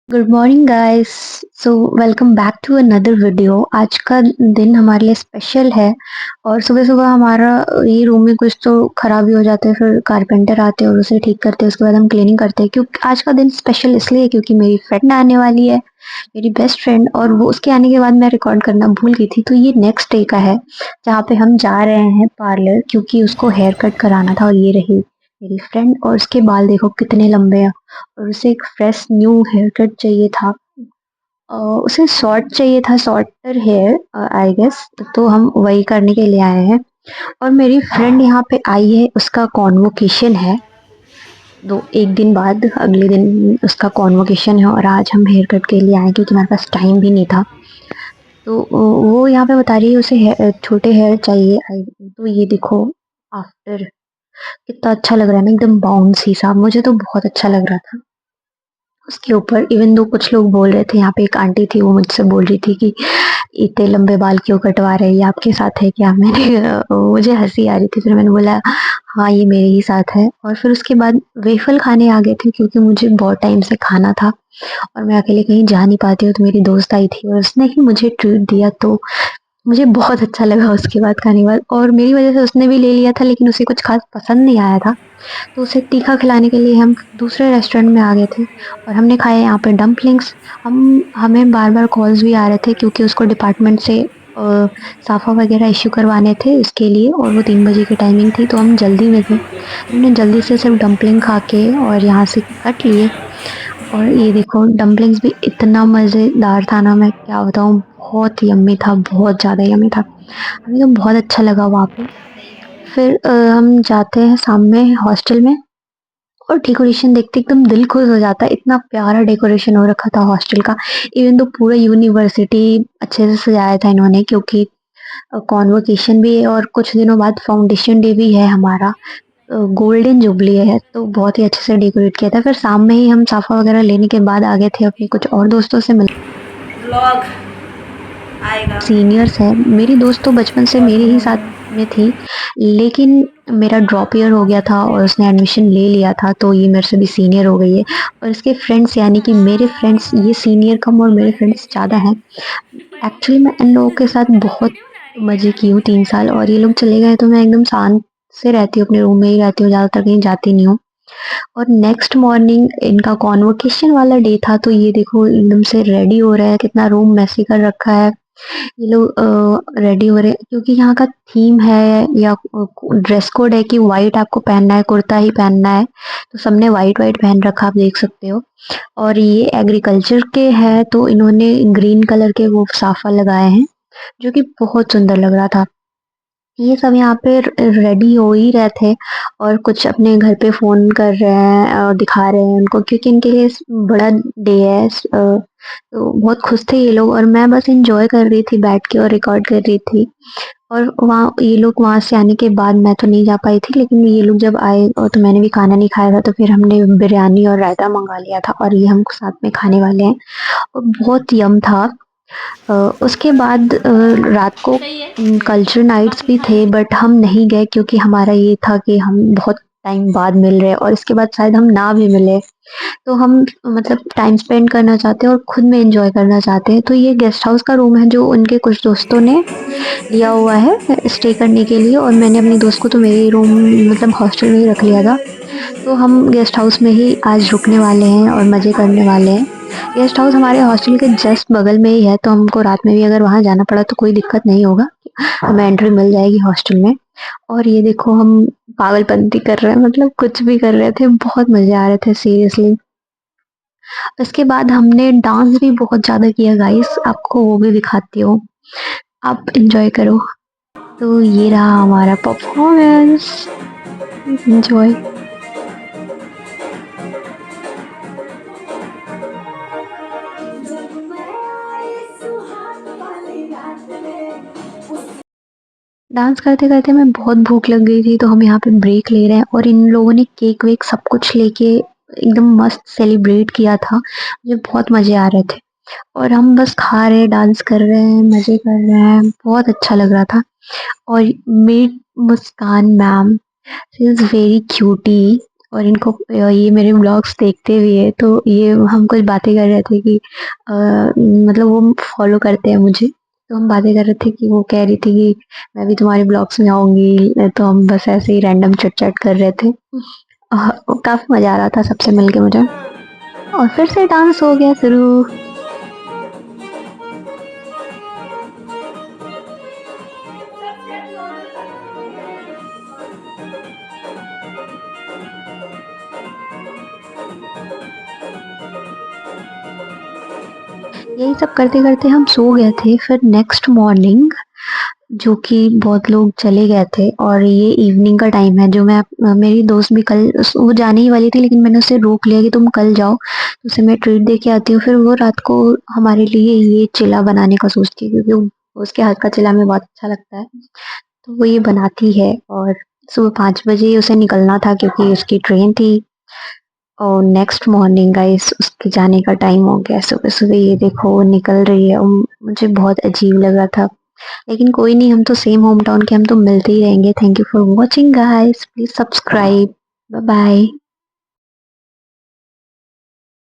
Good morning guys. So welcome back to another video. आज का दिन हमारे लिए स्पेशल है और सुबह सुबह हमारा ये रूम में कुछ तो खराबी हो जाता है, फिर कारपेंटर आते हैं और उसे ठीक करते हैं। उसके बाद हम क्लीनिंग करते हैं क्योंकि आज का दिन स्पेशल इसलिए है क्योंकि मेरी फ्रेंड आने वाली है, मेरी बेस्ट फ्रेंड। और वो उसके आने के बाद मैं रिकॉर्ड करना भूल गई थी, तो ये नेक्स्ट डे का है जहाँ पे हम जा रहे हैं पार्लर क्योंकि उसको हेयर कट कराना था। और ये रही मेरी फ्रेंड और उसके बाल देखो कितने लंबे हैं और उसे एक फ्रेश न्यू हेयर कट चाहिए था। उसे शॉर्ट चाहिए था, शॉर्टर हेयर आई गेस। तो हम वही करने के लिए आए हैं और मेरी फ्रेंड यहाँ पे आई है, उसका कॉन्वोकेशन है। दो एक दिन बाद अगले दिन उसका कॉन्वोकेशन है और आज हम हेयर कट के लिए आए क्योंकि हमारे पास टाइम भी नहीं था। तो वो यहाँ पे बता रही है उसे छोटे हेयर चाहिए। तो ये देखो आफ्टर कितना अच्छा लग रहा है ना, एकदम बाउंसी सा। मुझे तो बहुत अच्छा लग रहा था उसके ऊपर। इवन दो कुछ लोग बोल रहे थे, यहाँ पे एक आंटी थी वो मुझसे बोल रही थी कि इतने लंबे बाल क्यों कटवा रहे हैं, ये आपके साथ है क्या? मुझे हंसी आ रही थी, फिर मैंने बोला हाँ ये मेरे ही साथ है। और फिर उसके बाद वेफल खाने आ गए थे क्योंकि मुझे बहुत टाइम से खाना था और मैं अकेले कहीं जा नहीं पाती हूँ। तो मेरी दोस्त आई थी और उसने ही मुझे ट्रीट दिया, तो मुझे बहुत अच्छा लगा उसके बाद खाने के बाद। और मेरी वजह से उसने भी ले लिया था लेकिन उसे कुछ खास पसंद नहीं आया था, तो उसे तीखा खिलाने के लिए हम दूसरे रेस्टोरेंट में आ गए थे और हमने खाए यहाँ पे डम्पलिंग्स। हमें बार-बार कॉल्स भी आ रहे थे क्योंकि उसको डिपार्टमेंट से साफ़ा वगैरह इश्यू करवाने थे इसके लिए और वो 3 बजे की टाइमिंग थी, तो हम जल्दी में थे। हमने जल्दी से सिर्फ डम्पलिंग खा के और यहाँ से कट लिए। और ये देखो डम्पलिंग्स भी इतना मज़ेदार था ना, मैं क्या बताऊँ, बहुत यम्मी था, बहुत ज़्यादा यम्मी था। हमें तो बहुत अच्छा लगा वहाँ पे। फिर हम जाते हैं शाम में हॉस्टल में और डेकोरेशन देखते एकदम दिल खुश हो जाता है। इतना प्यारा डेकोरेशन हो रखा था हॉस्टल का। इवन तो पूरा यूनिवर्सिटी अच्छे से सजाया था इन्होंने क्योंकि कॉन्वोकेशन भी है और कुछ दिनों बाद फाउंडेशन डे भी है हमारा। गोल्डन जुबली है, तो बहुत ही अच्छे से डेकोरेट किया था। फिर शाम में ही हम साफा वगैरह लेने के बाद आ गए थे अपने कुछ और दोस्तों से मिल। ब्लॉग आएगा। सीनियर्स है मेरी दोस्त, तो बचपन से बहुत मेरे ही साथ बनाऊंगी। में थी, लेकिन मेरा ड्रॉप ईयर हो गया था और उसने एडमिशन ले लिया था, तो ये मेरे से भी सीनियर हो गई है। और इसके फ्रेंड्स यानी कि मेरे फ्रेंड्स, ये सीनियर कम और मेरे फ्रेंड्स ज़्यादा हैं। एक्चुअली मैं इन लोगों के साथ बहुत मज़े की हूँ 3 साल, और ये लोग चले गए तो मैं एकदम शांत से रहती हूँ, अपने रूम में ही रहती हूँ, ज़्यादातर कहीं जाती नहीं हूँ। और नेक्स्ट मॉर्निंग इनका कॉन्वोकेशन वाला डे था, तो ये देखो एकदम से रेडी हो रहा है, कितना रूम मैसी कर रखा है। ये लोग रेडी हो रहे हैं क्योंकि यहाँ का थीम है या ड्रेस कोड है कि व्हाइट आपको पहनना है, कुर्ता ही पहनना है। तो सबने व्हाइट व्हाइट पहन रखा, आप देख सकते हो। और ये एग्रीकल्चर के हैं तो इन्होंने ग्रीन कलर के वो साफा लगाए हैं जो कि बहुत सुंदर लग रहा था। ये सब यहाँ पे रेडी हो ही रहे थे और कुछ अपने घर पे फ़ोन कर रहे हैं और दिखा रहे हैं उनको क्योंकि इनके लिए बड़ा डे है। तो बहुत खुश थे ये लोग और मैं बस एंजॉय कर रही थी बैठ के और रिकॉर्ड कर रही थी। और वहाँ ये लोग वहाँ से आने के बाद मैं तो नहीं जा पाई थी, लेकिन ये लोग जब आए और तो मैंने भी खाना नहीं खाया था, तो फिर हमने बिरयानी और रायता मंगा लिया था और ये हम साथ में खाने वाले हैं और बहुत यम था। अ, उसके बाद रात को सही है। कल्चर नाइट्स बाकी भी थे खाएंगे। बट हम नहीं गए क्योंकि हमारा ये था कि हम बहुत टाइम बाद मिल रहे हैं और इसके बाद शायद हम ना भी मिले। तो हम मतलब टाइम स्पेंड करना चाहते हैं और खुद में एंजॉय करना चाहते हैं। तो ये गेस्ट हाउस का रूम है जो उनके कुछ दोस्तों ने लिया हुआ है स्टे करने के लिए, और मैंने अपनी दोस्त को तो मेरे रूम मतलब हॉस्टल में ही रख लिया था। तो हम गेस्ट हाउस में ही आज रुकने वाले हैं और मज़े करने वाले हैं। गेस्ट हाउस हमारे हॉस्टल के जस्ट बगल में ही है, तो हमको रात में भी अगर वहाँ जाना पड़ा तो कोई दिक्कत नहीं होगा, हमें एंट्री मिल जाएगी हॉस्टल में। और ये देखो हम पागलपंती कर रहे हैं, मतलब कुछ भी कर रहे थे, बहुत मज़े आ रहे थे सीरियसली। उसके बाद हमने डांस भी बहुत ज़्यादा किया गाइस, आपको वो भी दिखाती हूँ, आप एंजॉय करो। तो ये रहा हमारा परफॉर्मेंस, एंजॉय। डांस करते-करते हमें बहुत भूख लग गई थी, तो हम यहाँ पे ब्रेक ले रहे हैं और इन लोगों ने केक वेक सब कुछ लेके एकदम मस्त सेलिब्रेट किया था। मुझे बहुत मज़े आ रहे थे और हम बस खा रहे हैं, डांस कर रहे हैं, मज़े कर रहे हैं, बहुत अच्छा लग रहा था। और मेरी Muskan ma'am, she is very cutie और इनको ये मेरे व्लॉग्स देखते भी है, तो ये हम कुछ बातें कर रहे थे कि मतलब वो फॉलो करते हैं मुझे, तो हम बातें कर रहे थे कि वो कह रही थी कि मैं भी तुम्हारे ब्लॉग्स में आऊंगी, तो हम बस ऐसे ही रैंडम चिट चैट कर रहे थे। काफी मजा आ रहा था सबसे मिलके मुझे। और फिर से डांस हो गया शुरू। यही सब करते करते हम सो गए थे। फिर नेक्स्ट मॉर्निंग, जो कि बहुत लोग चले गए थे, और ये इवनिंग का टाइम है, जो मेरी दोस्त भी कल वो जाने ही वाली थी, लेकिन मैंने उसे रोक लिया कि तुम कल जाओ, तो उसे मैं ट्रीट दे के आती हूँ। फिर वो रात को हमारे लिए ये चिला बनाने का सोचती है, क्योंकि उसके हाथ का चिला हमें बहुत अच्छा लगता है, तो वो ये बनाती है। और सुबह 5 बजे उसे निकलना था क्योंकि उसकी ट्रेन थी। और नेक्स्ट मॉर्निंग गाइस, उसके जाने का टाइम हो गया। सुबह सुबह ये देखो वो निकल रही है, मुझे बहुत अजीब लग रहा था, लेकिन कोई नहीं, हम तो सेम होम टाउन के, हम तो मिलते ही रहेंगे। Thank you for watching guys, please subscribe, bye bye.